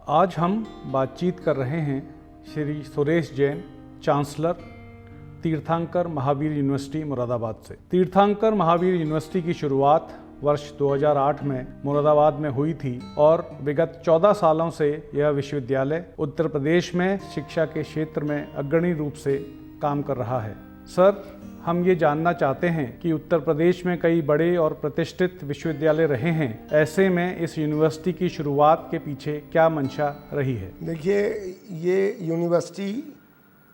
आज हम बातचीत कर रहे हैं श्री सुरेश जैन, चांसलर, तीर्थंकर महावीर यूनिवर्सिटी मुरादाबाद से। तीर्थंकर महावीर यूनिवर्सिटी की शुरुआत वर्ष 2008 में मुरादाबाद में हुई थी और विगत 14 सालों से यह विश्वविद्यालय उत्तर प्रदेश में शिक्षा के क्षेत्र में अग्रणी रूप से काम कर रहा है। सर, हम ये जानना चाहते हैं कि उत्तर प्रदेश में कई बड़े और प्रतिष्ठित विश्वविद्यालय रहे हैं, ऐसे में इस यूनिवर्सिटी की शुरुआत के पीछे क्या मंशा रही है? देखिए, ये यूनिवर्सिटी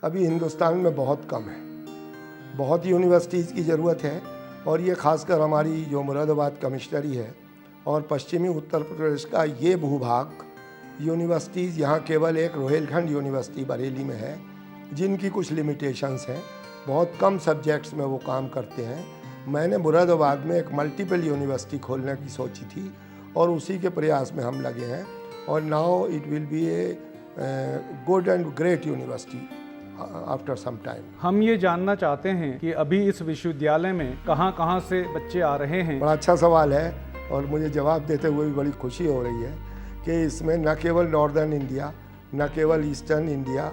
अभी हिंदुस्तान में बहुत कम है। बहुत यूनिवर्सिटीज़ की ज़रूरत है और ये खासकर हमारी जो मुरादाबाद कमिश्नरी है और पश्चिमी उत्तर प्रदेश का ये भूभाग यूनिवर्सिटीज़, यहाँ केवल एक रोहिलखंड यूनिवर्सिटी बरेली में है जिनकी कुछ लिमिटेशंस हैं। बहुत कम सब्जेक्ट्स में वो काम करते हैं। मैंने मुरादाबाद में एक मल्टीपल यूनिवर्सिटी खोलने की सोची थी और उसी के प्रयास में हम लगे हैं और now it will be a good and great university after some time. हम ये जानना चाहते हैं कि अभी इस विश्वविद्यालय में कहाँ से बच्चे आ रहे हैं? बड़ा अच्छा सवाल है और मुझे जवाब देते हुए भी बड़ी खुशी हो रही है कि इसमें न केवल नॉर्दर्न इंडिया, न केवल ईस्टर्न इंडिया,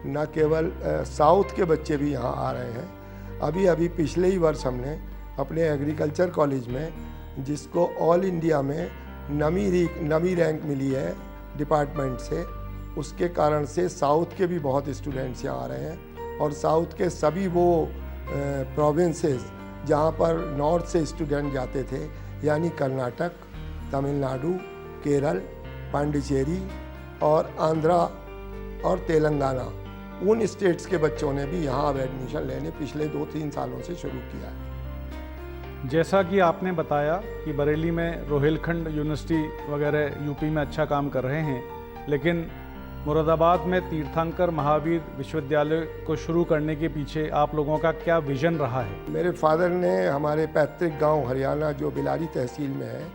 न केवल साउथ के बच्चे भी यहाँ आ रहे हैं। अभी पिछले ही वर्ष हमने अपने एग्रीकल्चर कॉलेज में, जिसको ऑल इंडिया में नवी रैंक मिली है डिपार्टमेंट से, उसके कारण से साउथ के भी बहुत स्टूडेंट्स यहाँ आ रहे हैं और साउथ के सभी वो प्रोविंसेस जहाँ पर नॉर्थ से स्टूडेंट जाते थे, यानी कर्नाटक, तमिलनाडु, केरल, पांडिचेरी और आंध्रा और तेलंगाना, उन स्टेट्स के बच्चों ने भी यहाँ अब एडमिशन लेने पिछले 2-3 सालों से शुरू किया है। जैसा कि आपने बताया कि बरेली में रोहिलखंड यूनिवर्सिटी वगैरह यूपी में अच्छा काम कर रहे हैं, लेकिन मुरादाबाद में तीर्थंकर महावीर विश्वविद्यालय को शुरू करने के पीछे आप लोगों का क्या विजन रहा है? मेरे फादर ने हमारे पैतृक गांव हरियाणा जो बिलारी तहसील में है,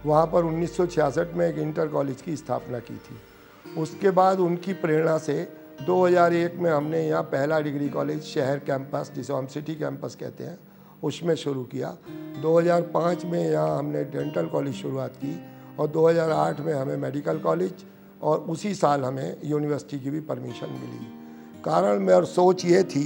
वहाँ पर 1966 में एक इंटर कॉलेज की स्थापना की थी। उसके बाद उनकी प्रेरणा से 2001 में हमने यहाँ पहला डिग्री कॉलेज शहर कैंपस, जिसे हम सिटी कैंपस कहते हैं, उसमें शुरू किया। 2005 में यहाँ हमने डेंटल कॉलेज शुरुआत की और 2008 में हमें मेडिकल कॉलेज और उसी साल हमें यूनिवर्सिटी की भी परमिशन मिली। कारण में और सोच ये थी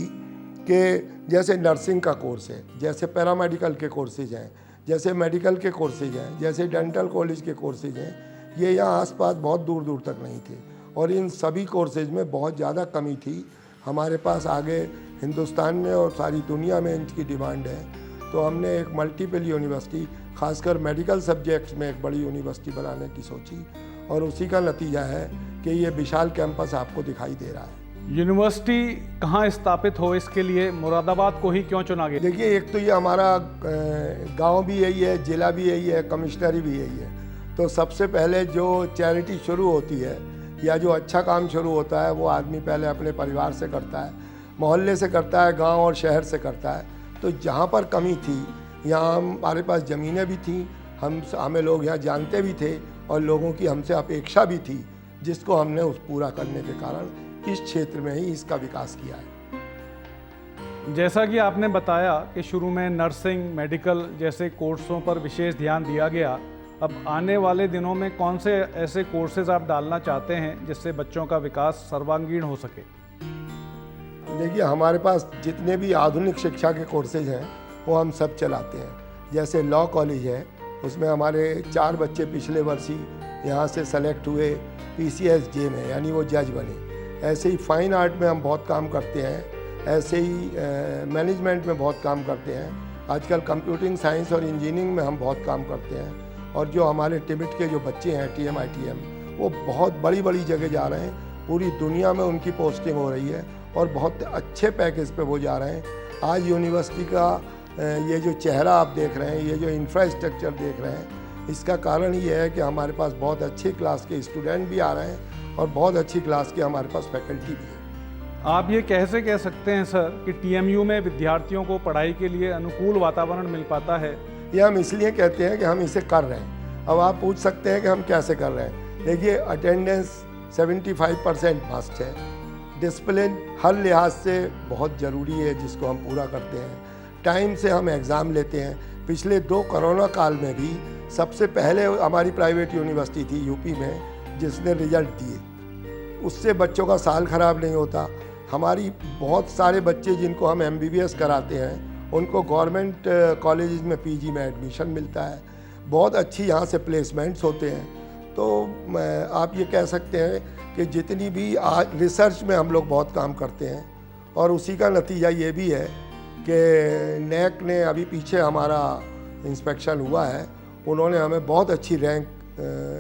कि जैसे नर्सिंग का कोर्स है, जैसे पैरामेडिकल के कोर्सेज हैं, जैसे मेडिकल के कोर्सेज हैं, जैसे डेंटल कॉलेज के कोर्सेज हैं, ये यहाँ आसपास बहुत दूर दूर तक नहीं थे और इन सभी कोर्सेज में बहुत ज़्यादा कमी थी। हमारे पास आगे हिंदुस्तान में और सारी दुनिया में इनकी डिमांड है, तो हमने एक मल्टीपल यूनिवर्सिटी, खासकर मेडिकल सब्जेक्ट्स में एक बड़ी यूनिवर्सिटी बनाने की सोची और उसी का नतीजा है कि ये विशाल कैंपस आपको दिखाई दे रहा है। यूनिवर्सिटी कहाँ स्थापित हो, इसके लिए मुरादाबाद को ही क्यों चुना गया? देखिए, एक तो ये हमारा गांव भी यही है, जिला भी यही है, कमिश्नरी भी यही है। तो सबसे पहले जो चैरिटी शुरू होती है या जो अच्छा काम शुरू होता है, वो आदमी पहले अपने परिवार से करता है, मोहल्ले से करता है, गांव और शहर से करता है। तो जहाँ पर कमी थी, यहाँ हमारे पास ज़मीनें भी थी, हमें लोग यहाँ जानते भी थे और लोगों की हमसे अपेक्षा भी थी, जिसको हमने उस पूरा करने के कारण इस क्षेत्र में ही इसका विकास किया है। जैसा कि आपने बताया कि शुरू में नर्सिंग, मेडिकल जैसे कोर्सों पर विशेष ध्यान दिया गया, अब आने वाले दिनों में कौन से ऐसे कोर्सेज आप डालना चाहते हैं जिससे बच्चों का विकास सर्वांगीण हो सके? देखिए, हमारे पास जितने भी आधुनिक शिक्षा के कोर्सेज हैं वो हम सब चलाते हैं। जैसे लॉ कॉलेज है, उसमें हमारे 4 बच्चे पिछले वर्ष ही यहाँ से सेलेक्ट हुए PCSJ में, यानी वो जज बने। ऐसे ही फाइन आर्ट में हम बहुत काम करते हैं, ऐसे ही मैनेजमेंट में बहुत काम करते हैं। आजकल कंप्यूटिंग साइंस और इंजीनियरिंग में हम बहुत काम करते हैं और जो हमारे टिबेट के जो बच्चे हैं TMITM, वो बहुत बड़ी बड़ी जगह जा रहे हैं, पूरी दुनिया में उनकी पोस्टिंग हो रही है और बहुत अच्छे पैकेज पे वो जा रहे हैं। आज यूनिवर्सिटी का ये जो चेहरा आप देख रहे हैं, ये जो इंफ्रास्ट्रक्चर देख रहे हैं, इसका कारण ये है कि हमारे पास बहुत अच्छी क्लास के स्टूडेंट भी आ रहे हैं और बहुत अच्छी क्लास के हमारे पास फैकल्टी भी है। आप ये कैसे कह सकते हैं सर कि TMU में विद्यार्थियों को पढ़ाई के लिए अनुकूल वातावरण मिल पाता है? ये हम इसलिए कहते हैं कि हम इसे कर रहे हैं। अब आप पूछ सकते हैं कि हम कैसे कर रहे हैं। देखिए, अटेंडेंस 75% मस्ट है। डिसिप्लिन हर लिहाज से बहुत ज़रूरी है, जिसको हम पूरा करते हैं। टाइम से हम एग्ज़ाम लेते हैं। पिछले 2 कोरोना काल में भी सबसे पहले हमारी प्राइवेट यूनिवर्सिटी थी यूपी में जिसने रिजल्ट दिए। उससे बच्चों का साल ख़राब नहीं होता। हमारी बहुत सारे बच्चे जिनको हम MBBS कराते हैं उनको गवर्नमेंट कॉलेजेस में PG में एडमिशन मिलता है, बहुत अच्छी यहाँ से प्लेसमेंट्स होते हैं। तो आप ये कह सकते हैं कि जितनी भी आज रिसर्च में हम लोग बहुत काम करते हैं, और उसी का नतीजा ये भी है कि NAC ने अभी पीछे हमारा इंस्पेक्शन हुआ है, उन्होंने हमें बहुत अच्छी रैंक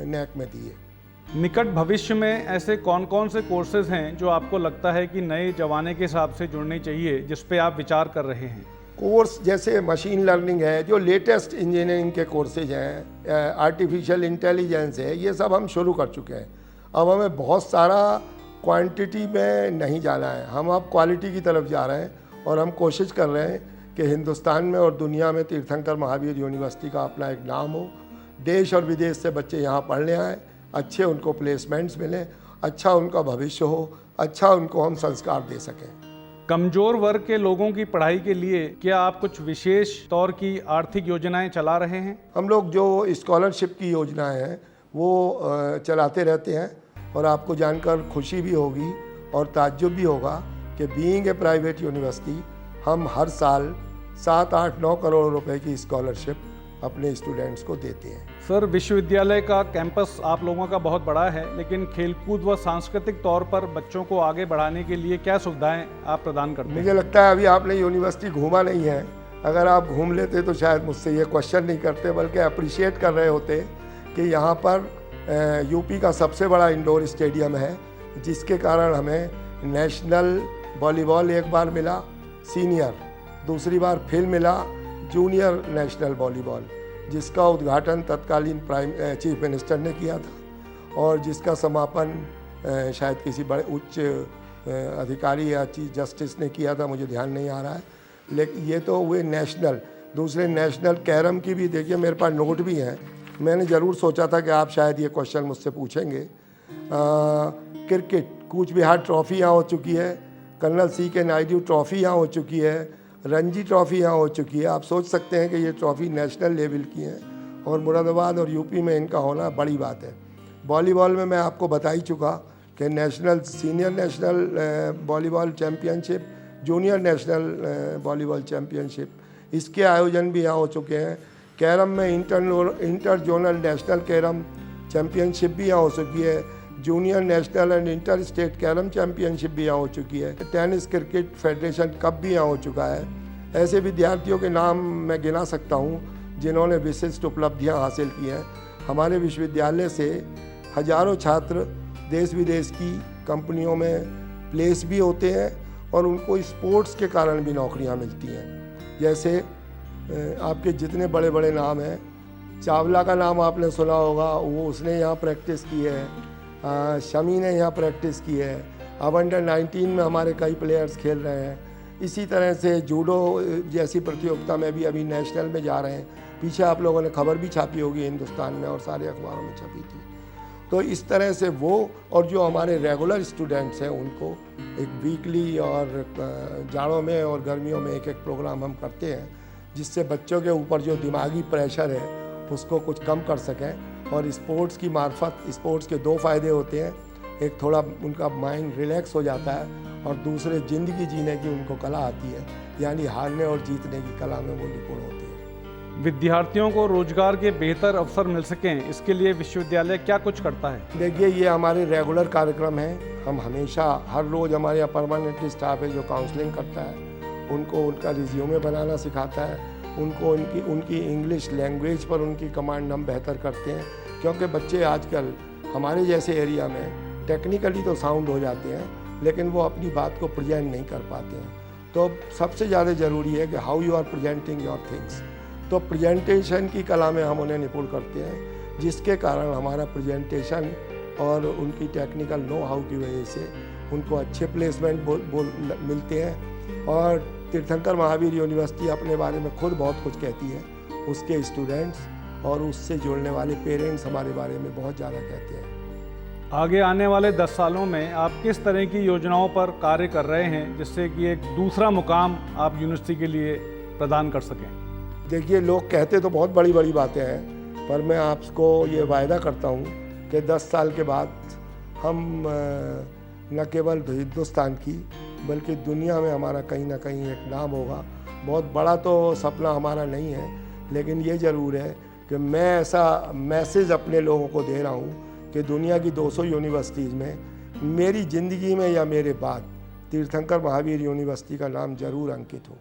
NAC में दी है। निकट भविष्य में ऐसे कौन कौन से कोर्सेज हैं जो आपको लगता है कि नए जमाने के हिसाब से जुड़ने चाहिए, जिस पे आप विचार कर रहे हैं? कोर्स जैसे मशीन लर्निंग है, जो लेटेस्ट इंजीनियरिंग के कोर्सेज हैं, आर्टिफिशियल इंटेलिजेंस है, ये सब हम शुरू कर चुके हैं। अब हमें बहुत सारा क्वांटिटी में नहीं जाना है, हम अब क्वालिटी की तरफ जा रहे हैं। और हम कोशिश कर रहे हैं कि हिंदुस्तान में और दुनिया में तीर्थंकर महावीर यूनिवर्सिटी का अपना एक नाम हो, देश और विदेश से बच्चे यहाँ पढ़ने आए, अच्छे उनको प्लेसमेंट्स मिलें, अच्छा उनका भविष्य हो, अच्छा उनको हम संस्कार दे सकें। कमजोर वर्ग के लोगों की पढ़ाई के लिए क्या आप कुछ विशेष तौर की आर्थिक योजनाएं चला रहे हैं? हम लोग जो स्कॉलरशिप की योजनाएं हैं वो चलाते रहते हैं, और आपको जानकर खुशी भी होगी और ताज्जुब भी होगा कि बीइंग ए प्राइवेट यूनिवर्सिटी हम हर साल 7-8-9 करोड़ रुपए की स्कॉलरशिप अपने स्टूडेंट्स को देते हैं। सर, विश्वविद्यालय का कैंपस आप लोगों का बहुत बड़ा है, लेकिन खेलकूद व सांस्कृतिक तौर पर बच्चों को आगे बढ़ाने के लिए क्या सुविधाएं आप प्रदान करते हैं? मुझे लगता है अभी आपने यूनिवर्सिटी घूमा नहीं है। अगर आप घूम लेते तो शायद मुझसे ये क्वेश्चन नहीं करते, बल्कि अप्रिशिएट कर रहे होते कि यहाँ पर यूपी का सबसे बड़ा इंडोर स्टेडियम है, जिसके कारण हमें नेशनल वॉलीबॉल एक बार मिला सीनियर, दूसरी बार फिर मिला जूनियर नेशनल वॉलीबॉल, जिसका उद्घाटन तत्कालीन चीफ मिनिस्टर ने किया था, और जिसका समापन शायद किसी बड़े उच्च अधिकारी या चीफ जस्टिस ने किया था, मुझे ध्यान नहीं आ रहा है। लेकिन ये तो हुए नेशनल। दूसरे नेशनल कैरम की भी देखिए, मेरे पास नोट भी हैं, मैंने ज़रूर सोचा था कि आप शायद ये क्वेश्चन मुझसे पूछेंगे। क्रिकेट कूच बिहार ट्रॉफ़ी यहाँ हो चुकी है, कर्नल C.K. नायडू ट्रॉफ़ी यहाँ हो चुकी है, रणजी ट्रॉफ़ी यहाँ हो चुकी है। आप सोच सकते हैं कि ये ट्रॉफ़ी नेशनल लेवल की हैं, और मुरादाबाद और यूपी में इनका होना बड़ी बात है। वॉलीबॉल में मैं आपको बता ही चुका कि national senior national volleyball championship, junior national volleyball championship, इसके आयोजन भी यहाँ हो चुके हैं। कैरम में inter zonal national carrom championship भी यहाँ हो चुकी है, junior national and inter state carrom championship भी यहाँ हो चुकी है, टेनिस क्रिकेट फेडरेशन कप भी यहाँ हो चुका है। ऐसे विद्यार्थियों के नाम मैं गिना सकता हूँ जिन्होंने विशिष्ट उपलब्धियाँ हासिल की हैं। हमारे विश्वविद्यालय से हजारों छात्र देश विदेश की कंपनियों में प्लेस भी होते हैं, और उनको स्पोर्ट्स के कारण भी नौकरियाँ मिलती हैं। जैसे आपके जितने बड़े बड़े नाम हैं, चावला का नाम आपने सुना होगा, वो उसने यहाँ प्रैक्टिस की है, शमी ने यहाँ प्रैक्टिस की है, अब अंडर 19 में हमारे कई प्लेयर्स खेल रहे हैं। इसी तरह से जूडो जैसी प्रतियोगिता में भी अभी नेशनल में जा रहे हैं। पीछे आप लोगों ने खबर भी छापी होगी हिंदुस्तान में, और सारे अखबारों में छपी थी। तो इस तरह से वो, और जो हमारे रेगुलर स्टूडेंट्स हैं उनको एक वीकली और जाड़ों में और गर्मियों में एक प्रोग्राम हम करते हैं, जिससे बच्चों के ऊपर जो दिमागी प्रेशर है उसको कुछ कम कर सकें। और स्पोर्ट्स की मार्फत, स्पोर्ट्स के 2 फ़ायदे होते हैं, एक थोड़ा उनका माइंड रिलैक्स हो जाता है, और दूसरे ज़िंदगी जीने की उनको कला आती है, यानी हारने और जीतने की कला में वो निपुण होते हैं। विद्यार्थियों को रोजगार के बेहतर अवसर मिल सकें, इसके लिए विश्वविद्यालय क्या कुछ करता है? देखिए, ये हमारे रेगुलर कार्यक्रम हैं। हम हमेशा हर रोज़, हमारे यहाँ परमानेंट स्टाफ है जो काउंसलिंग करता है, उनको उनका रिज्यूमे बनाना सिखाता है, उनको उनकी इंग्लिश लैंग्वेज पर उनकी कमांड हम बेहतर करते हैं, क्योंकि बच्चे आजकल हमारे जैसे एरिया में टेक्निकली तो साउंड हो जाते हैं, लेकिन वो अपनी बात को प्रेजेंट नहीं कर पाते हैं। तो सबसे ज़्यादा ज़रूरी है कि how you are presenting your things. तो प्रेजेंटेशन की कला में हम उन्हें निपुण करते हैं, जिसके कारण हमारा प्रेजेंटेशन और उनकी टेक्निकल नो हाउ की वजह से उनको अच्छे प्लेसमेंट मिलते हैं। और तीर्थंकर महावीर यूनिवर्सिटी अपने बारे में खुद बहुत कुछ कहती है, उसके स्टूडेंट्स और उससे जुड़ने वाले पेरेंट्स हमारे बारे में बहुत ज़्यादा कहते हैं। आगे आने वाले 10 सालों में आप किस तरह की योजनाओं पर कार्य कर रहे हैं, जिससे कि एक दूसरा मुकाम आप यूनिवर्सिटी के लिए प्रदान कर सकें? देखिए, लोग कहते तो बहुत बड़ी बड़ी बातें हैं, पर मैं आपको ये वायदा करता हूँ कि 10 साल के बाद हम न केवल हिंदुस्तान की बल्कि दुनिया में हमारा कहीं ना कहीं एक नाम होगा। बहुत बड़ा तो सपना हमारा नहीं है, लेकिन ये ज़रूर है कि मैं ऐसा मैसेज अपने लोगों को दे रहा हूँ कि दुनिया की 200 यूनिवर्सिटीज़ में मेरी ज़िंदगी में या मेरे बाद तीर्थंकर महावीर यूनिवर्सिटी का नाम ज़रूर अंकित हो।